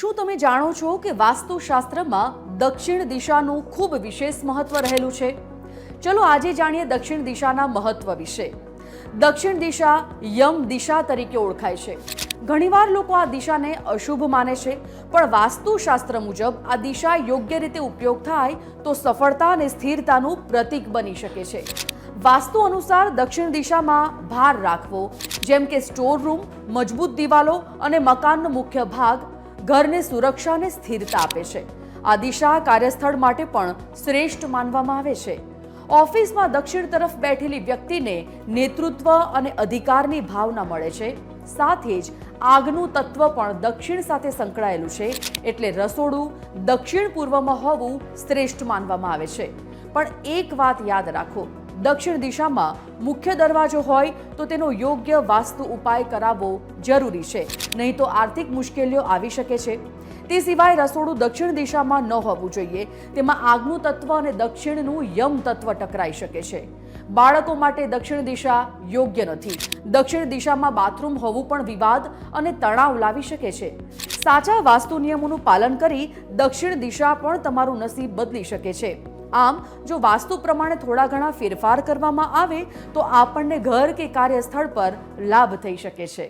શું તમે જાણો છો કે વાસ્તુશાસ્ત્રમાં દક્ષિણ દિશાનું ખૂબ વિશેષ મહત્વ રહેલું છે? ચલો આજે જાણીએ દક્ષિણ દિશાના મહત્વ વિશે। દક્ષિણ દિશા યમ દિશા તરીકે ઓળખાય છે। ઘણીવાર લોકો આ દિશાને અશુભ માને છે, પણ વાસ્તુશાસ્ત્ર મુજબ આ દિશા યોગ્ય રીતે ઉપયોગ થાય તો સફળતા અને સ્થિરતાનું પ્રતીક બની શકે છે। વાસ્તુ અનુસાર દક્ષિણ દિશામાં ભાર રાખવો, જેમ કે સ્ટોર રૂમ, મજબૂત દિવાલો અને મકાનનો મુખ્ય ભાગ ઘરને સુરક્ષા અને સ્થિરતા આપે છે। આ દિશા કાર્યસ્થળ માટે પણ શ્રેષ્ઠ માનવામાં આવે છે। ઓફિસમાં દક્ષિણ તરફ બેઠેલી વ્યક્તિને નેતૃત્વ અને અધિકારની ભાવના મળે છે। સાથે જ આગનું તત્વ પણ દક્ષિણ સાથે સંકળાયેલું છે, એટલે રસોડું દક્ષિણ પૂર્વમાં હોવું શ્રેષ્ઠ માનવામાં આવે છે। પણ એક વાત યાદ રાખો, દક્ષિણ દિશામાં મુખ્ય દરવાજો હોય તો તેનો યોગ્ય વાસ્તુ ઉપાય કરાવવો જરૂરી છે, નહીં તો આર્થિક મુશ્કેલીઓ આવી શકે છે। તે સિવાય રસોડું દક્ષિણ દિશામાં ન હોવું જોઈએ, તેમાં આગનું તત્વ અને દક્ષિણનું યમ તત્વ ટકરાઈ શકે છે। બાળકો માટે દક્ષિણ દિશા યોગ્ય નથી। દક્ષિણ દિશામાં બાથરૂમ હોવું પણ વિવાદ અને તણાવ લાવી શકે છે। સાચા વાસ્તુ નિયમોનું પાલન કરી દક્ષિણ દિશા પણ તમારું નસીબ બદલી શકે છે। આમ જો વાસ્તુ પ્રમાણે થોડા ઘણા ફેરફાર કરવામાં આવે તો આપણને ઘર કે કાર્યસ્થળ પર લાભ થઈ શકે છે।